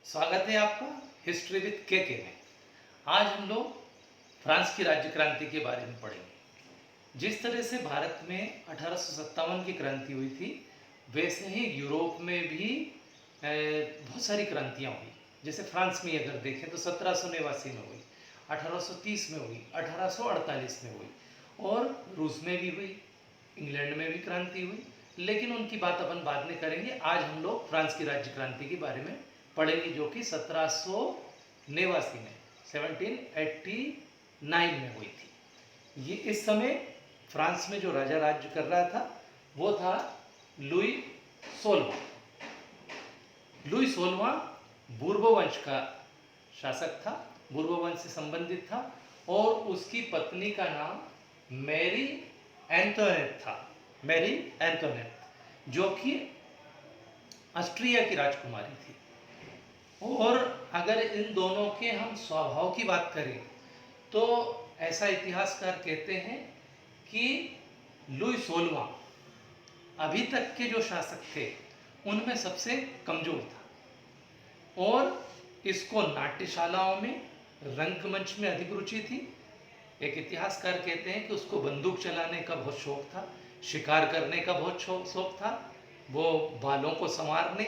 स्वागत है आपका हिस्ट्री विद के में। आज हम लोग फ्रांस की राज्य क्रांति के बारे में पढ़ेंगे। जिस तरह से भारत में 1857 की क्रांति हुई थी, वैसे ही यूरोप में भी बहुत सारी क्रांतियाँ हुई। जैसे फ्रांस में अगर देखें तो 1789 में हुई, 1830 में हुई, 1848 में हुई, और रूस में भी हुई, इंग्लैंड में भी क्रांति हुई। लेकिन उनकी बात अपन बाद में करेंगे। आज हम लोग फ्रांस की राज्य क्रांति के बारे में पढ़ेंगे, जो कि 1789 में 1789 में हुई थी। ये इस समय फ्रांस में जो राजा राज्य कर रहा था वो था लुई 16वां। लुई 16वां बूर्बो वंश का शासक था, बूर्बो वंश से संबंधित था, और उसकी पत्नी का नाम मैरी एंटोनेट था। मैरी एंटोनेट, जो कि ऑस्ट्रिया की राजकुमारी थी। और अगर इन दोनों के हम स्वभाव की बात करें तो ऐसा इतिहासकार कहते हैं कि लुई 16वां अभी तक के जो शासक थे उनमें सबसे कमजोर था, और इसको नाट्यशालाओं में, रंगमंच में अधिक रुचि थी। एक इतिहासकार कहते हैं कि उसको बंदूक चलाने का बहुत शौक था, शिकार करने का बहुत शौक था, वो बालों को संवारने,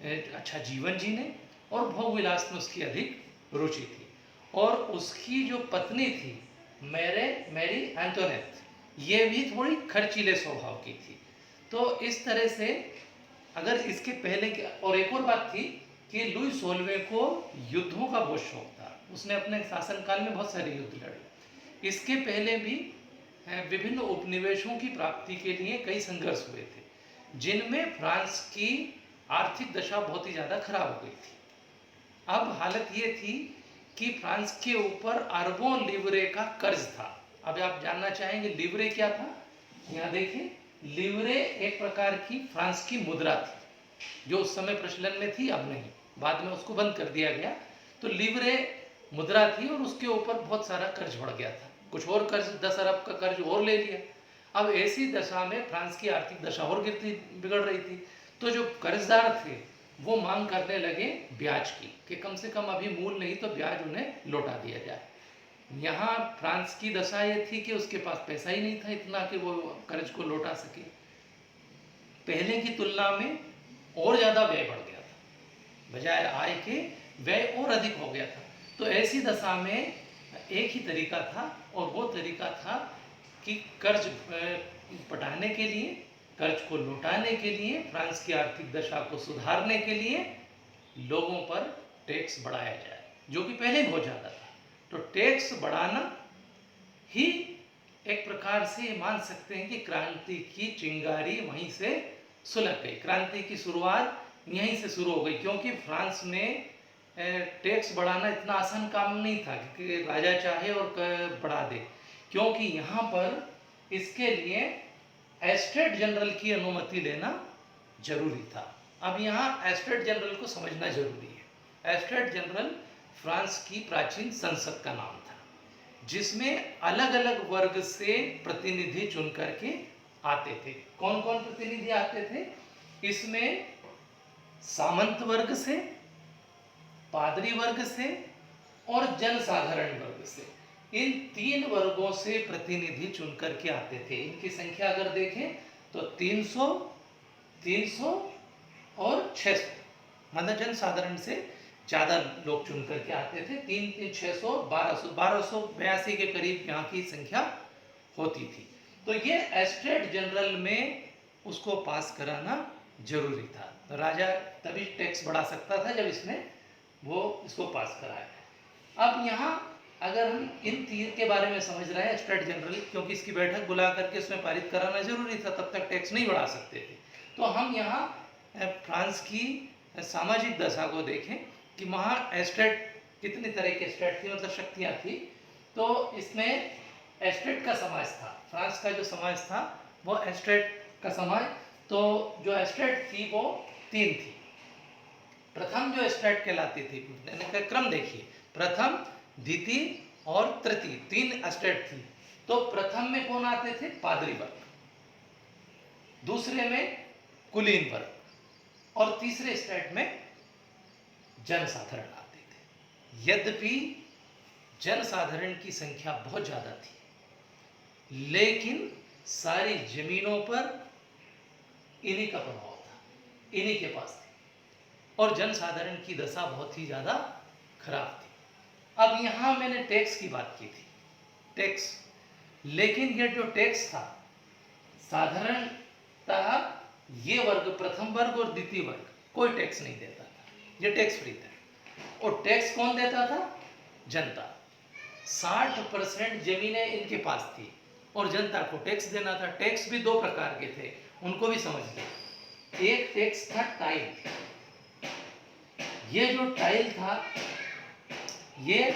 अच्छा जीवन जीने और भोग विलास में उसकी अधिक रुचि थी। और उसकी जो पत्नी थी मैरी एंटोनेट, ये भी थोड़ी खर्चीले स्वभाव की थी। तो इस तरह से अगर इसके पहले और एक और बात थी कि लुई 16वें को युद्धों का बहुत शौक था। उसने अपने शासनकाल में बहुत सारे युद्ध लड़े। इसके पहले भी विभिन्न उपनिवेशों की प्राप्ति के लिए कई संघर्ष हुए थे, जिनमें फ्रांस की आर्थिक दशा बहुत ही ज़्यादा खराब हो गई थी। अब हालत ये थी कि फ्रांस के ऊपर अरबों लिवरे का कर्ज था। अब आप जानना चाहेंगे लिवरे क्या था? यहाँ देखिए, लिवरे एक प्रकार की फ्रांस की मुद्रा थी, जो उस समय प्रचलन में थी, अब नहीं, बाद में उसको बंद कर दिया गया। तो लिवरे मुद्रा थी और उसके ऊपर बहुत सारा कर्ज बढ़ गया था। कुछ और कर्ज, 10 अरब का कर्ज और ले लिया। अब ऐसी दशा में फ्रांस की आर्थिक दशा और बिगड़ रही थी। तो जो कर्जदार थे वो मांग करने लगे ब्याज की, कि कम से कम अभी मूल नहीं तो ब्याज उन्हें लौटा दिया जाए। यहाँ फ्रांस की दशा ये थी कि उसके पास पैसा ही नहीं था इतना कि वो कर्ज को लौटा सके। पहले की तुलना में और ज़्यादा व्यय बढ़ गया था, बजाय आय के व्यय और अधिक हो गया था। तो ऐसी दशा में एक ही तरीका था, और वो तरीका था कि कर्ज पटाने के लिए, कर्ज को लौटाने के लिए, फ्रांस की आर्थिक दशा को सुधारने के लिए लोगों पर टैक्स बढ़ाया जाए, जो कि पहले बहुत ज़्यादा था। तो टैक्स बढ़ाना ही एक प्रकार से मान सकते हैं कि क्रांति की चिंगारी वहीं से सुलग गई। क्रांति की शुरुआत यहीं से शुरू हो गई, क्योंकि फ्रांस में टैक्स बढ़ाना इतना आसान काम नहीं था कि राजा चाहे और बढ़ा दे, क्योंकि यहाँ पर इसके लिए एस्टेट जनरल की अनुमति लेना जरूरी था। अब यहाँ एस्टेट जनरल को समझना जरूरी है। एस्टेट जनरल फ्रांस की प्राचीन संसद का नाम था, जिसमें अलग अलग वर्ग से प्रतिनिधि चुन करके आते थे। कौन कौन प्रतिनिधि आते थे? इसमें सामंत वर्ग से, पादरी वर्ग से और जनसाधारण वर्ग से, इन 3 वर्गों से प्रतिनिधि चुन करके आते थे। इनकी संख्या अगर देखें तो 300, 300 और 600, मतलब जनसाधारण से ज़्यादा लोग चुन करके आते थे। 3 3 600 1282 के करीब यहाँ की संख्या होती थी। तो ये एस्टेट जनरल में उसको पास कराना जरूरी था। तो राजा तभी टैक्स बढ़ा सकता था जब इसने इसको पास कराया। अब यहाँ अगर हम इन 3 के बारे में समझ रहे हैं, एस्टेट जनरल, क्योंकि इसकी बैठक बुला करके उसमें पारित कराना जरूरी था, तब तक टैक्स नहीं बढ़ा सकते थे। तो हम यहाँ फ्रांस की सामाजिक दशा को देखें कि वहाँ एस्टेट कितनी तरह के एस्टेट थी, मतलब शक्तियाँ थी। तो इसमें एस्टेट का समाज था। फ्रांस का जो समाज था वो एस्टेट का समाज। तो जो एस्टेट थी वो 3 थी। प्रथम जो एस्टेट कहलाती थी, क्रम देखिए, प्रथम, द्वितीय और तृतीय, 3 एस्टेट थी। तो प्रथम में कौन आते थे? पादरी वर्ग, दूसरे में कुलीन वर्ग, और तीसरे स्टेट में जनसाधारण आते थे। यद्यपि जनसाधारण की संख्या बहुत ज़्यादा थी, लेकिन सारी जमीनों पर इन्हीं का प्रभाव था, इन्हीं के पास थी, और जनसाधारण की दशा बहुत ही ज़्यादा खराब थी। अब यहाँ मैंने टैक्स की बात की थी, टैक्स, लेकिन ये जो टैक्स था साधारणतः ये वर्ग, प्रथम वर्ग और द्वितीय वर्ग, कोई टैक्स नहीं देता था, ये टैक्स फ्री था। और टैक्स कौन देता था? जनता। 60% जमीनें इनके पास थी और जनता को टैक्स देना था। टैक्स भी दो प्रकार के थे, उनको भी समझ लें। एक टैक्स था टाइल। ये जो टाइल था ये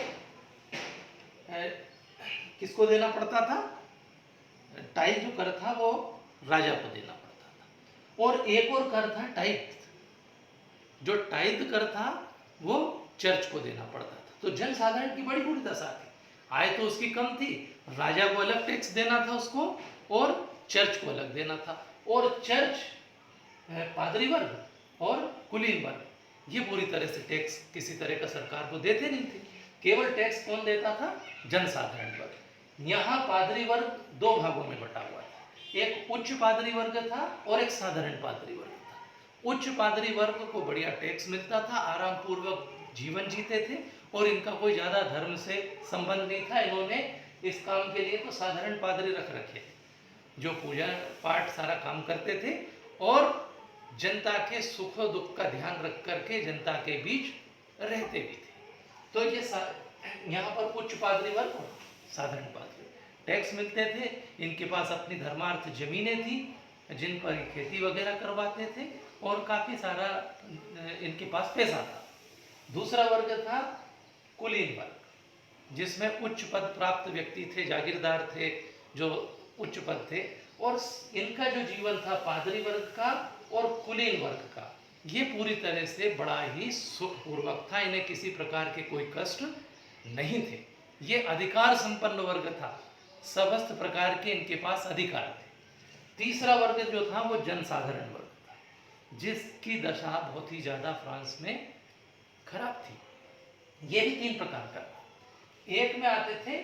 किसको देना पड़ता था? टाइल जो कर था वो राजा को देना पड़ता था। और एक और कर था टाइथ, जो टाइथ कर था वो चर्च को देना पड़ता था। तो जनसाधारण की बड़ी बुरी दशा थी, आय तो उसकी कम थी, राजा को अलग टैक्स देना था उसको और चर्च को अलग देना था। और चर्च, पादरी वर्ग और कुलीन वर्ग ये पूरी तरह से टैक्स किसी तरह का सरकार को देते नहीं थे। केवल टैक्स कौन देता था? जनसाधारण वर्ग। यहाँ पादरी वर्ग दो भागों में बटा हुआ था, एक उच्च पादरी वर्ग था और एक साधारण पादरी वर्ग था। उच्च पादरी वर्ग को बढ़िया टैक्स मिलता था, आराम पूर्वक जीवन जीते थे और इनका कोई ज़्यादा धर्म से संबंध नहीं था। इन्होंने इस काम के लिए तो साधारण पादरी रख रखे थे जो पूजा पाठ सारा काम करते थे और जनता के सुख दुख का ध्यान रख करके जनता के बीच रहते भी थे। तो ये यहाँ पर उच्च पादरी वर्ग और साधारण पादरी टैक्स मिलते थे। इनके पास अपनी धर्मार्थ जमीनें थी जिन पर खेती वगैरह करवाते थे और काफ़ी सारा इनके पास पैसा था। दूसरा वर्ग था कुलीन वर्ग, जिसमें उच्च पद प्राप्त व्यक्ति थे, जागीरदार थे जो उच्च पद थे। और इनका जो जीवन था पादरी वर्ग का और कुलीन वर्ग का, ये पूरी तरह से बड़ा ही सुखपूर्वक था। इन्हें किसी प्रकार के कोई कष्ट नहीं थे। ये अधिकार संपन्न वर्ग था, समस्त प्रकार के इनके पास अधिकार थे। तीसरा वर्ग जो था वो जनसाधारण वर्ग था, जिसकी दशा बहुत ही ज़्यादा फ्रांस में खराब थी। ये भी तीन प्रकार का था। एक में आते थे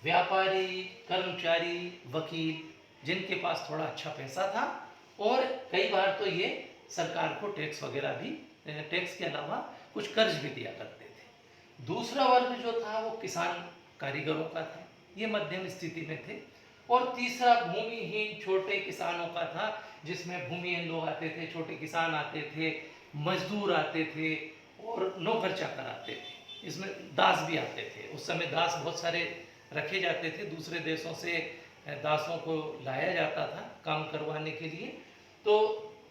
व्यापारी, कर्मचारी, वकील, जिनके पास थोड़ा अच्छा पैसा था और कई बार तो ये सरकार को टैक्स वगैरह भी, टैक्स के अलावा कुछ कर्ज भी दिया करते थे। दूसरा वर्ग जो था वो किसान कारीगरों का था, ये मध्यम स्थिति में थे। और तीसरा भूमिहीन छोटे किसानों का था, जिसमें भूमिहीन लोग आते थे, छोटे किसान आते थे, मजदूर आते थे और नौकर चाकर आते थे। इसमें दास भी आते थे। उस समय दास बहुत सारे रखे जाते थे, दूसरे देशों से दासों को लाया जाता था काम करवाने के लिए। तो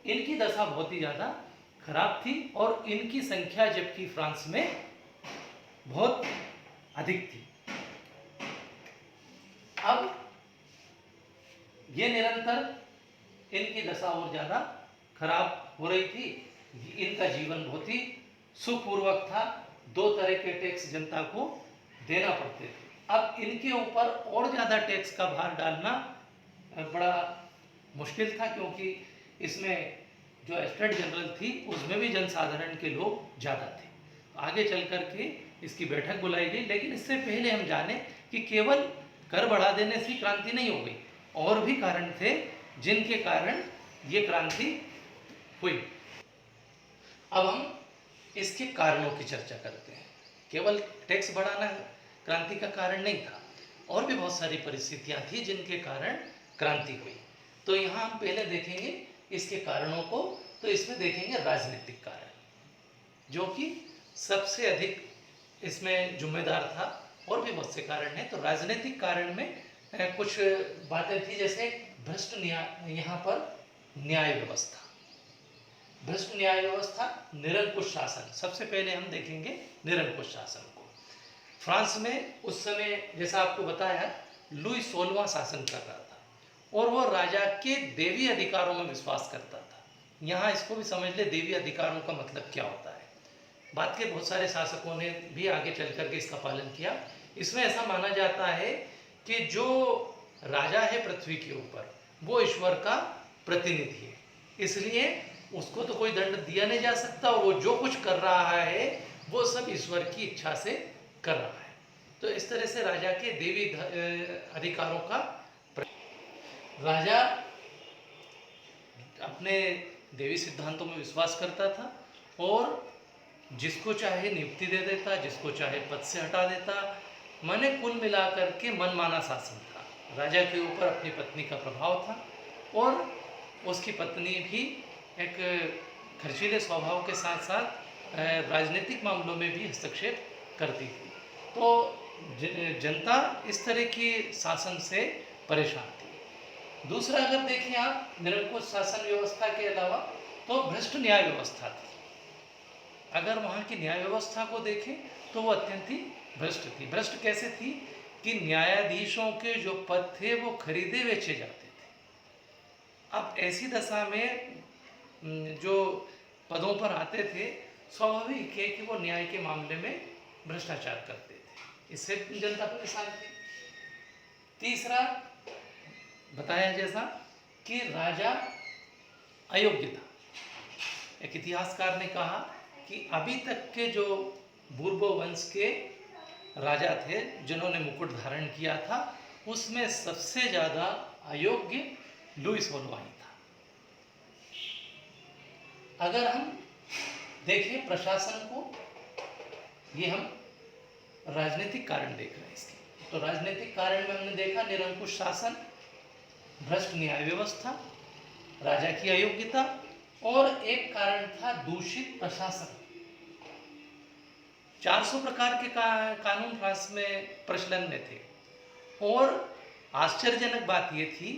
इनकी दशा बहुत ही ज़्यादा खराब थी और इनकी संख्या जबकि फ्रांस में बहुत अधिक थी। अब ये निरंतर इनकी दशा और ज़्यादा खराब हो रही थी। इनका जीवन बहुत ही सुखपूर्वक था। दो तरह के टैक्स जनता को देना पड़ते थे। अब इनके ऊपर और ज़्यादा टैक्स का भार डालना बड़ा मुश्किल था, क्योंकि इसमें जो एस्टेट जनरल थी उसमें भी जनसाधारण के लोग ज़्यादा थे। आगे चल कर के इसकी बैठक बुलाई गई, लेकिन इससे पहले हम जाने कि केवल कर बढ़ा देने से क्रांति नहीं हो गई, और भी कारण थे जिनके कारण ये क्रांति हुई। अब हम इसके कारणों की चर्चा करते हैं। केवल टैक्स बढ़ाना क्रांति का कारण नहीं था, और भी बहुत सारी परिस्थितियां थी जिनके कारण क्रांति हुई। तो यहाँ हम पहले देखेंगे इसके कारणों को। तो इसमें देखेंगे राजनीतिक कारण, जो कि सबसे अधिक इसमें जिम्मेदार था। और भी बहुत से कारण हैं। तो राजनीतिक कारण में कुछ बातें थी, जैसे भ्रष्ट न्याय, यहाँ पर न्याय व्यवस्था, भ्रष्ट न्याय व्यवस्था, निरंकुश शासन। सबसे पहले हम देखेंगे निरंकुश शासन को। फ्रांस में उस समय जैसा आपको बताया लुई 16वां शासन कर रहा था और वो राजा के देवी अधिकारों में विश्वास करता था। यहाँ इसको भी समझ ले, देवी अधिकारों का मतलब क्या होता है। बाद के बहुत सारे शासकों ने भी आगे चल करके इसका पालन किया। इसमें ऐसा माना जाता है कि जो राजा है पृथ्वी के ऊपर वो ईश्वर का प्रतिनिधि है, इसलिए उसको तो कोई दंड दिया नहीं जा सकता, और वो जो कुछ कर रहा है वो सब ईश्वर की इच्छा से कर रहा है। तो इस तरह से राजा के देवी अधिकारों का राजा अपने देवी सिद्धांतों में विश्वास करता था और जिसको चाहे नियुक्ति दे देता, जिसको चाहे पद से हटा देता। माने कुल मिलाकर के मनमाना शासन था। राजा के ऊपर अपनी पत्नी का प्रभाव था और उसकी पत्नी भी एक खर्चीले स्वभाव के साथ साथ राजनीतिक मामलों में भी हस्तक्षेप करती थी। तो जनता इस तरह की शासन से परेशान थी। दूसरा अगर देखें आप निरंकुश शासन व्यवस्था के अलावा तो भ्रष्ट न्याय व्यवस्था थी। अगर वहाँ की न्याय व्यवस्था को देखें तो वो अत्यंत ही भ्रष्ट थी। भ्रष्ट कैसे थी कि न्यायाधीशों के जो पद थे वो खरीदे बेचे जाते थे। अब ऐसी दशा में जो पदों पर आते थे, स्वाभाविक है कि वो न्याय के मामले में भ्रष्टाचार करते थे। इससे जनता परेशान थी। तीसरा बताया जैसा कि राजा अयोग्य था। एक इतिहासकार ने कहा कि अभी तक के जो बूर्बो वंश के राजा थे जिन्होंने मुकुट धारण किया था, उसमें सबसे ज़्यादा अयोग्य लुईस वोल्वाई था। अगर हम देखें प्रशासन को, ये हम राजनीतिक कारण देख रहे हैं इसके, तो राजनीतिक कारण में हमने देखा निरंकुश शासन, भ्रष्ट न्याय व्यवस्था, राजा की अयोग्यता, और एक कारण था दूषित प्रशासन। 400 प्रकार के कानून फ्रांस में प्रचलन में थे और आश्चर्यजनक बात यह थी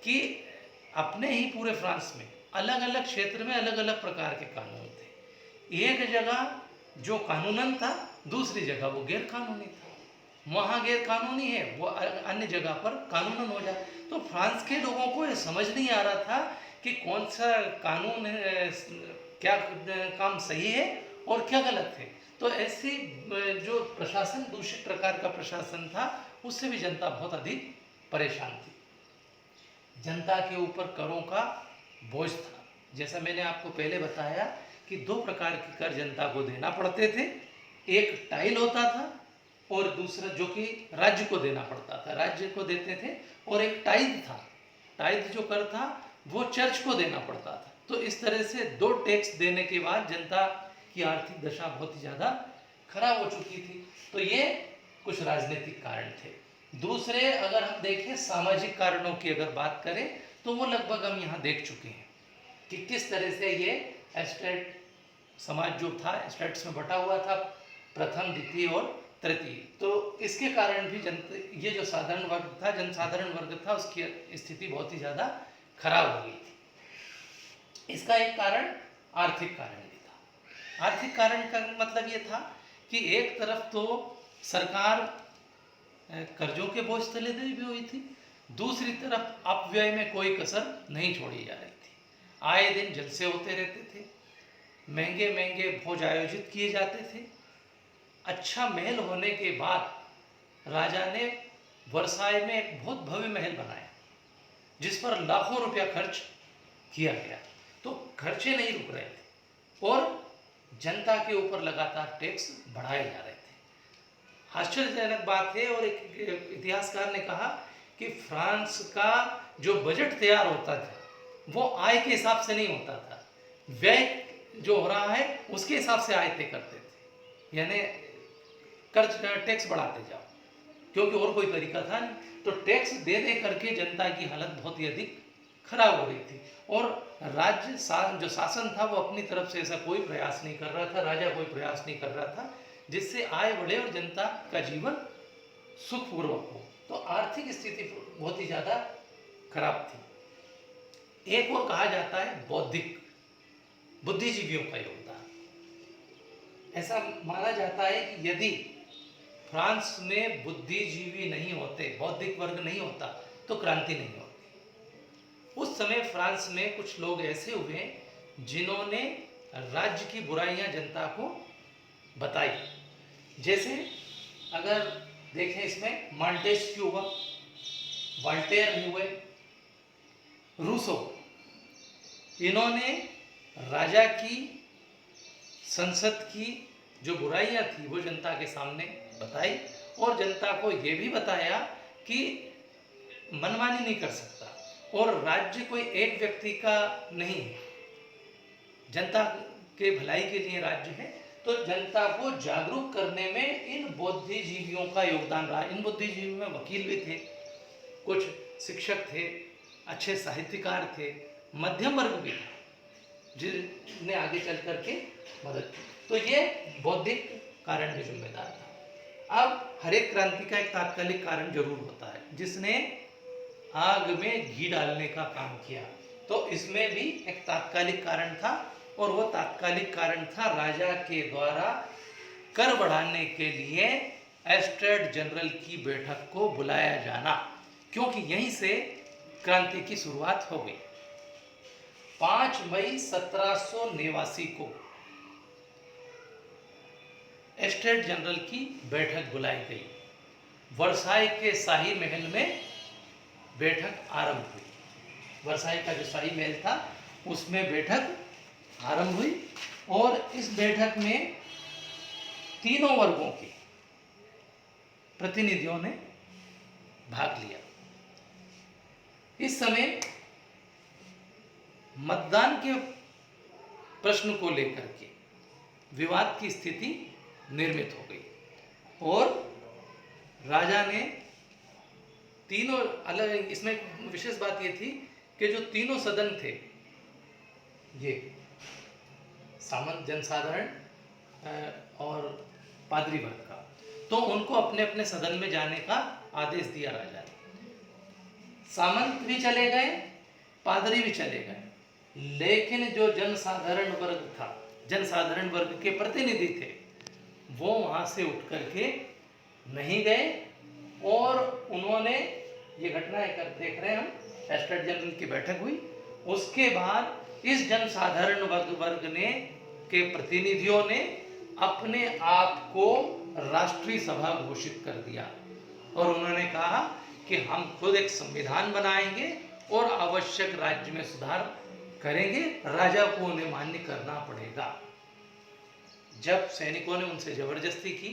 कि अपने ही पूरे फ्रांस में अलग अलग क्षेत्र में अलग अलग प्रकार के कानून थे। एक जगह जो कानूनन था, दूसरी जगह वो गैर कानूनी था। वहाँ गैर कानूनी है, वो अन्य जगह पर कानूनन हो जाए। तो फ्रांस के लोगों को ये समझ नहीं आ रहा था कि कौन सा कानून है, क्या काम सही है और क्या गलत है। तो ऐसी जो प्रशासन, दूषित प्रकार का प्रशासन था, उससे भी जनता बहुत अधिक परेशान थी। जनता के ऊपर करों का बोझ था। जैसा मैंने आपको पहले बताया कि 2 प्रकार के कर जनता को देना पड़ते थे। एक टाइल होता था और दूसरा जो कि राज्य को देना पड़ता था, राज्य को देते थे, और एक टाइद था। टाइद जो कर था वो चर्च को देना पड़ता था। तो इस तरह से 2 टैक्स देने के बाद जनता की आर्थिक दशा बहुत ही ज़्यादा खराब हो चुकी थी। तो ये कुछ राजनीतिक कारण थे। दूसरे अगर हम देखें सामाजिक कारणों की अगर बात करें तो वो लगभग हम यहाँ देख चुके हैं कि किस तरह से ये एस्टेट समाज जो था एस्टेट्स में बटा हुआ था, प्रथम, द्वितीय और तृतीय। तो इसके कारण भी ये जो साधारण वर्ग था, जनसाधारण वर्ग था, उसकी स्थिति बहुत ही ज़्यादा खराब हो गई थी। इसका एक कारण आर्थिक कारण भी था। आर्थिक कारण का मतलब ये था कि एक तरफ तो सरकार कर्जों के बोझ तले दबी हुई थी, दूसरी तरफ अपव्यय में कोई कसर नहीं छोड़ी जा रही थी। आए दिन जलसे होते रहते थे, महंगे महंगे भोज आयोजित किए जाते थे। अच्छा महल होने के बाद राजा ने वर्साय में एक बहुत भव्य महल बनाया जिस पर लाखों रुपया खर्च किया गया। तो खर्चे नहीं रुक रहे थे और जनता के ऊपर लगातार टैक्स बढ़ाए जा रहे थे। आश्चर्यजनक बात है, और एक इतिहासकार ने कहा कि फ्रांस का जो बजट तैयार होता था वो आय के हिसाब से नहीं होता था, व्यय जो हो रहा है उसके हिसाब से आय तय करते थे। यानी कर्ज टैक्स बढ़ाते जाओ, क्योंकि और कोई तरीका था नहीं। तो टैक्स दे दे करके जनता की हालत बहुत ही अधिक खराब हो रही थी। और राज्य जो शासन था वो अपनी तरफ से ऐसा कोई प्रयास नहीं कर रहा था, राजा कोई प्रयास नहीं कर रहा था जिससे आय बढ़े और जनता का जीवन सुखपूर्वक हो। तो आर्थिक स्थिति बहुत ही ज़्यादा खराब थी। एक और कहा जाता है बौद्धिक, बुद्धिजीवियों का योगदान। ऐसा माना जाता है कि यदि फ्रांस में बुद्धिजीवी नहीं होते, बौद्धिक वर्ग नहीं होता, तो क्रांति नहीं होती। उस समय फ्रांस में कुछ लोग ऐसे हुए जिन्होंने राज्य की बुराइयां जनता को बताई। जैसे अगर देखें इसमें मॉन्टेस्क्यू हुआ, वोल्टेयर हुए, रूसो, इन्होंने राजा की, संसद की जो बुराइयां थी वो जनता के सामने बताई और जनता को ये भी बताया कि मनमानी नहीं कर सकता और राज्य कोई एक व्यक्ति का नहीं है, जनता के भलाई के लिए राज्य है। तो जनता को जागरूक करने में इन बुद्धिजीवियों का योगदान रहा। इन बुद्धिजीवियों में वकील भी थे, कुछ शिक्षक थे, अच्छे साहित्यकार थे, मध्यम वर्ग भी था जिसने आगे चल करके मदद की। तो ये बौद्धिक कारण भी जिम्मेदार था। अब हर एक क्रांति का एक तात्कालिक कारण जरूर होता है, जिसने आग में घी डालने का काम किया। तो इसमें भी एक तात्कालिक कारण था और वो तात्कालिक कारण था राजा के द्वारा कर बढ़ाने के लिए एस्टेट जनरल की बैठक को बुलाया जाना, क्योंकि यहीं से क्रांति की शुरुआत हो गई। 5 मई 1789 को एस्टेट जनरल की बैठक बुलाई गई। वर्साई के शाही महल में बैठक आरंभ हुई। वर्साई का जो शाही महल था उसमें बैठक आरंभ हुई और इस बैठक में तीनों वर्गों के प्रतिनिधियों ने भाग लिया। इस समय मतदान के प्रश्न को लेकर के विवाद की स्थिति निर्मित हो गई और राजा ने तीनों अलग, इसमें विशेष बात यह थी कि जो तीनों सदन थे, ये सामंत, जनसाधारण और पादरी वर्ग का, तो उनको अपने अपने सदन में जाने का आदेश दिया राजा ने। सामंत भी चले गए, पादरी भी चले गए, लेकिन जो जनसाधारण वर्ग था, जनसाधारण वर्ग के प्रतिनिधि थे, वो वहां से उठ करके नहीं गए और उन्होंने, ये घटना देख रहे हैं हम, एस्टेट जनरल की बैठक हुई, उसके बाद इस जनसाधारण वर्ग ने के प्रतिनिधियों ने अपने आप को राष्ट्रीय सभा घोषित कर दिया और उन्होंने कहा कि हम खुद एक संविधान बनाएंगे और आवश्यक राज्य में सुधार करेंगे, राजा को उन्हें मान्य करना पड़ेगा। जब सैनिकों ने उनसे जबरदस्ती की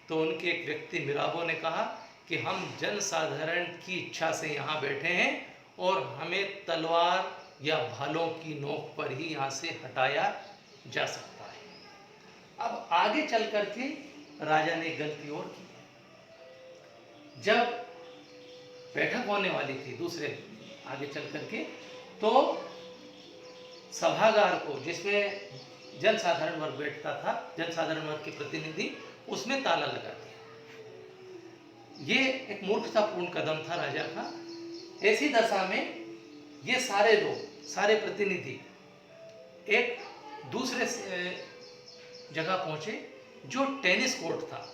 तो उनके एक व्यक्ति मिराबो ने कहा कि हम जनसाधारण की इच्छा से यहाँ बैठे हैं और हमें तलवार या भालों की नोक पर ही यहाँ से हटाया जा सकता है। अब आगे चल करके राजा ने गलती और की। जब बैठक होने वाली थी दूसरे आगे चल करके, तो सभागार को, जिसमें जनसाधारण वर्ग बैठता था, जनसाधारण वर्ग के प्रतिनिधि, उसमें ताला लगा दिया। ये एक मूर्खतापूर्ण कदम था राजा का। ऐसी दशा में ये सारे लोग, सारे प्रतिनिधि एक दूसरे जगह पहुंचे जो टेनिस कोर्ट था,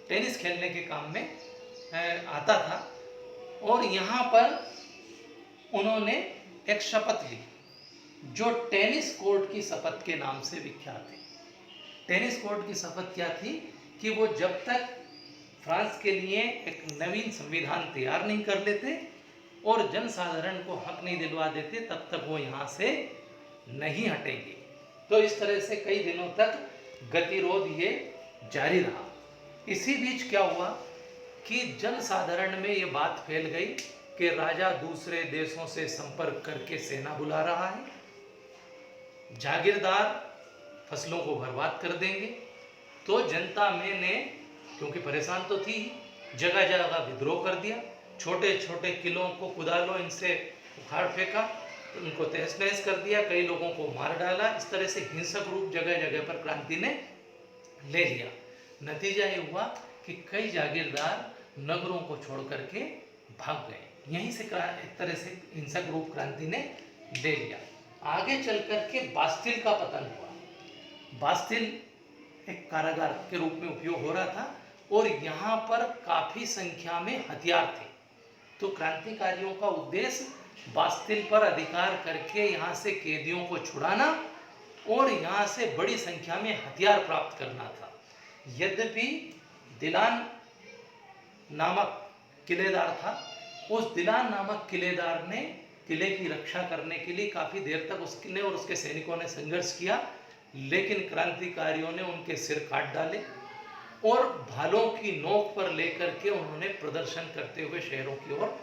टेनिस खेलने के काम में आता था, और यहाँ पर उन्होंने एक शपथ ली जो टेनिस कोर्ट की शपथ के नाम से विख्यात है। टेनिस कोर्ट की शपथ क्या थी कि वो जब तक फ्रांस के लिए एक नवीन संविधान तैयार नहीं कर लेते और जनसाधारण को हक नहीं दिलवा देते, तब तक वो यहाँ से नहीं हटेंगे। तो इस तरह से कई दिनों तक गतिरोध ये जारी रहा। इसी बीच क्या हुआ कि जनसाधारण में ये बात फैल गई कि राजा दूसरे देशों से संपर्क करके सेना बुला रहा है, जागीरदार फसलों को बर्बाद कर देंगे। तो जनता में ने, क्योंकि परेशान तो थी, जगह जगह विद्रोह कर दिया, छोटे छोटे किलों को कुदालों इनसे उखाड़ फेंका, तो उनको तहस नहस कर दिया, कई लोगों को मार डाला। इस तरह से हिंसक रूप जगह जगह पर क्रांति ने ले लिया। नतीजा ये हुआ कि कई जागीरदार नगरों को छोड़ करके भाग गए। यहीं से एक तरह से हिंसक रूप क्रांति ने ले लिया। आगे चल करके बास्तिल का पतन हुआ। बास्तिल एक कारागार के रूप में उपयोग हो रहा था और यहाँ पर काफी संख्या में हथियार थे। तो क्रांतिकारियों का उद्देश्य बास्तिल पर अधिकार करके यहाँ से कैदियों को छुड़ाना और यहाँ से बड़ी संख्या में हथियार प्राप्त करना था। यद्यपि दिलान नामक किलेदार था, उस दिलान नामक किलेदार ने किले की रक्षा करने के लिए काफ़ी देर तक उस किले और उसके सैनिकों ने संघर्ष किया, लेकिन क्रांतिकारियों ने उनके सिर काट डाले और भालों की नोक पर लेकर के उन्होंने प्रदर्शन करते हुए शहरों की ओर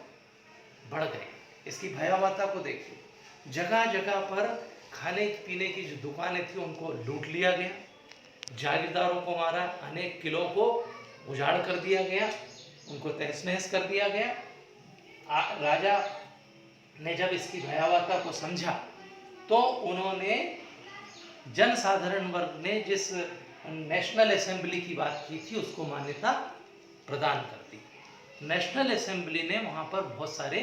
बढ़ गए। इसकी भयावहता को देखिए, जगह जगह पर खाने पीने की जो दुकानें थी उनको लूट लिया गया, जागीरदारों को मारा, अनेक किलों को उजाड़ कर दिया गया, उनको तहस नहस कर दिया गया। राजा ने जब इसकी भयावहता को समझा तो उन्होंने जनसाधारण वर्ग ने जिस नेशनल असेंबली की बात की थी उसको मान्यता प्रदान कर दी। नेशनल असेंबली ने वहाँ पर बहुत सारे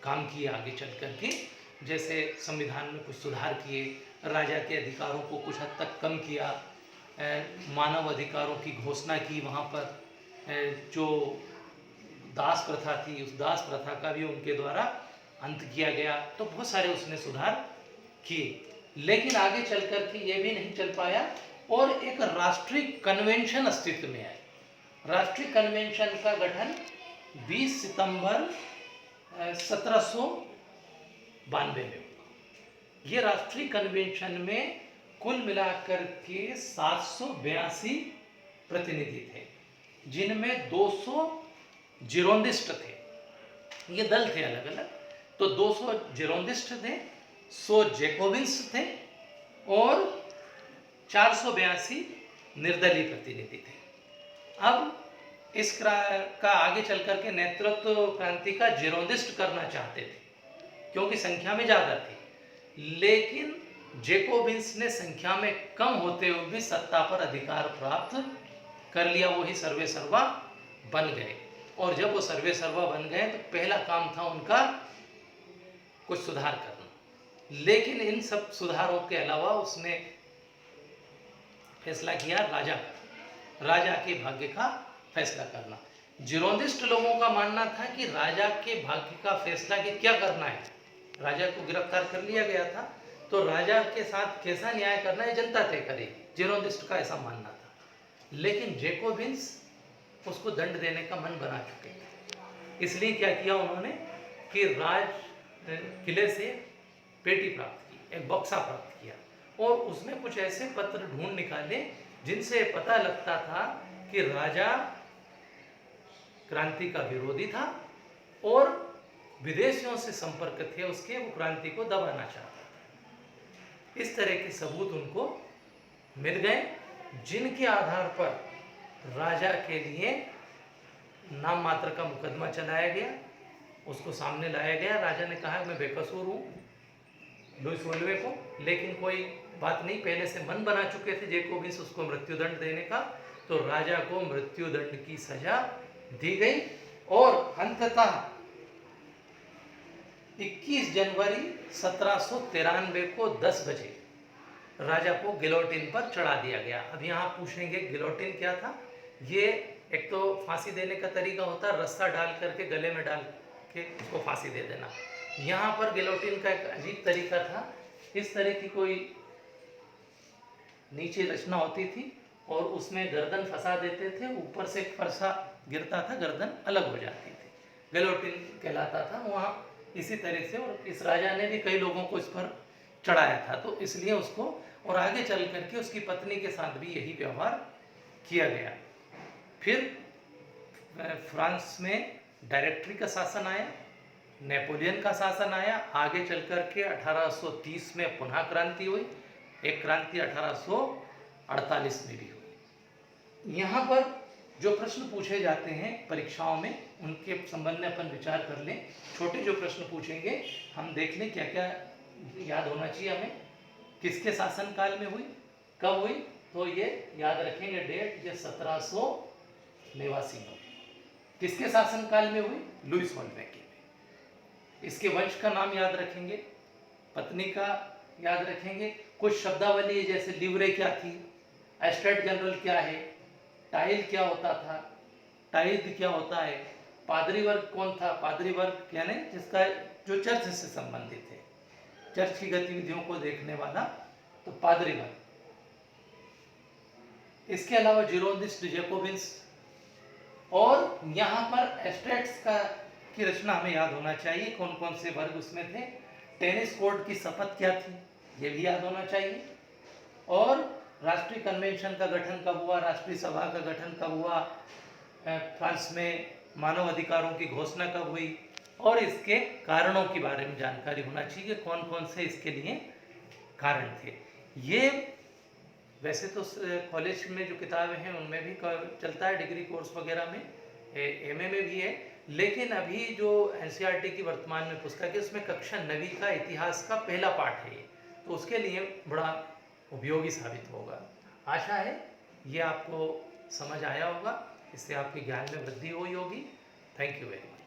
काम किए आगे चल कर के, जैसे संविधान में कुछ सुधार किए, राजा के अधिकारों को कुछ हद तक कम किया, मानव अधिकारों की घोषणा की, वहाँ पर जो दास प्रथा थी उस दास प्रथा का भी उनके द्वारा अंत किया गया। तो बहुत सारे उसने सुधार किए, लेकिन आगे चल कर के ये भी नहीं चल पाया और एक राष्ट्रीय कन्वेंशन अस्तित्व में आया। राष्ट्रीय कन्वेंशन का गठन 20 सितंबर 1792 में हुआ। ये राष्ट्रीय कन्वेंशन में कुल मिलाकर के 782 प्रतिनिधि थे, जिनमें 200 जिरोंदिस्ट थे। ये दल थे अलग अलग, तो 200 जिरोंदिस्ट थे, 100 जैकोबिन्स थे और 482 निर्दलीय प्रतिनिधि थे। अब इस का आगे चल करके नेतृत्व क्रांति का जिरोंदिस्ट करना चाहते थे क्योंकि संख्या में ज़्यादा थी, लेकिन जैकोबिन्स ने संख्या में कम होते हुए भी सत्ता पर अधिकार प्राप्त कर लिया। वही सर्वे सर्वा बन गए और जब वो सर्वे सर्वा बन गए तो पहला काम था उनका कुछ सुधार करना। लेकिन इन सब सुधारों के अलावा उसने फैसला किया राजा के भाग्य का फैसला करना। जिरोंदिस्ट लोगों का मानना था कि राजा के भाग्य का फैसला कि क्या करना है। राजा को गिरफ्तार कर लिया गया था तो राजा के साथ कैसा न्याय करना है जनता तय करेगी, जिरोंदिस्ट का ऐसा मानना था। लेकिन जैकोबिन्स उसको दंड देने का मन बना चुके थे, इसलिए क्या किया उन्होंने कि किले से पेटी प्राप्त की, एक बक्सा प्राप्त किया और उसमें कुछ ऐसे पत्र ढूंढ निकाले जिनसे पता लगता था कि राजा क्रांति का विरोधी था और विदेशियों से संपर्क थे उसके, वो क्रांति को दबाना चाहता था। इस तरह के सबूत उनको मिल गए, जिनके आधार पर राजा के लिए नाम मात्र का मुकदमा चलाया गया, उसको सामने लाया गया। राजा ने कहा मैं बेकसूर हूँ लुईस वोल्वे को, लेकिन कोई बात नहीं, पहले से मन बना चुके थे जैकोबिन्स उसको मृत्युदंड देने का, तो राजा को मृत्युदंड की सजा दी गई और अंततः 21 जनवरी 1793 को 10 बजे राजा को गिलोटिन पर चढ़ा दिया गया। अब यहाँ पूछेंगे गिलोटिन क्या था? ये एक तो फांसी देने का तरीका होता है, रस्सा डाल करके गले में डाल के उसको फांसी दे देना। यहाँ पर गिलोटिन का एक अजीब तरीका था, इस तरह की कोई नीचे रचना होती थी और उसमें गर्दन फंसा देते थे, ऊपर से फरसा गिरता था, गर्दन अलग हो जाती थी, गिलोटिन कहलाता था वहाँ इसी तरह से। और इस राजा ने भी कई लोगों को इस पर चढ़ाया था, तो इसलिए उसको, और आगे चल करके उसकी पत्नी के साथ भी यही व्यवहार किया गया। फिर फ्रांस में डायरेक्टरी का शासन आया, नेपोलियन का शासन आया, आगे चल करके 1830 में पुनः क्रांति हुई, एक क्रांति 1848 में भी हुई। यहाँ पर जो प्रश्न पूछे जाते हैं परीक्षाओं में, उनके संबंध में अपन विचार कर लें। छोटे जो प्रश्न पूछेंगे हम देख लें क्या क्या याद होना चाहिए हमें, किसके शासनकाल में हुई, कब हुई, तो ये याद रखेंगे डेट, ये 1789 में। किसके शासनकाल में हुई? लुईस वोल्वे के। इसके वंश का नाम याद रखेंगे, पत्नी का याद रखेंगे, कुछ शब्दावली जैसे लिवरे क्या थी, एस्टेट जनरल क्या है, टाइल क्या होता था, टाइल क्या होता है, पादरी वर्ग कौन था, पादरी वर्ग यानी जिसका जो चर्च से संबंधित है, चर्च की गतिविधियों को देखने वाला, तो पादरी वर्ग। इसके अलावा जिरोंदिस्ट, जैकोबिन्स, और यहाँ पर एस्टेट्स का की रचना हमें याद होना चाहिए, कौन कौन से वर्ग उसमें थे। टेनिस कोर्ट की शपथ क्या थी, ये भी याद होना चाहिए। और राष्ट्रीय कन्वेंशन का गठन कब हुआ, राष्ट्रीय सभा का गठन कब हुआ, फ्रांस में मानव अधिकारों की घोषणा कब हुई, और इसके कारणों के बारे में जानकारी होना चाहिए, कौन कौन से इसके लिए कारण थे। ये वैसे तो कॉलेज में जो किताबें हैं उनमें भी चलता है, डिग्री कोर्स वगैरह में, एमए में भी है, लेकिन अभी जो एनसीईआरटी की वर्तमान में पुस्तक है उसमें कक्षा 9वीं का इतिहास का पहला पाठ है ये, तो उसके लिए बड़ा उपयोगी साबित होगा। आशा है ये आपको समझ आया होगा, इससे आपके ज्ञान में वृद्धि हुई होगी। Thank you very much.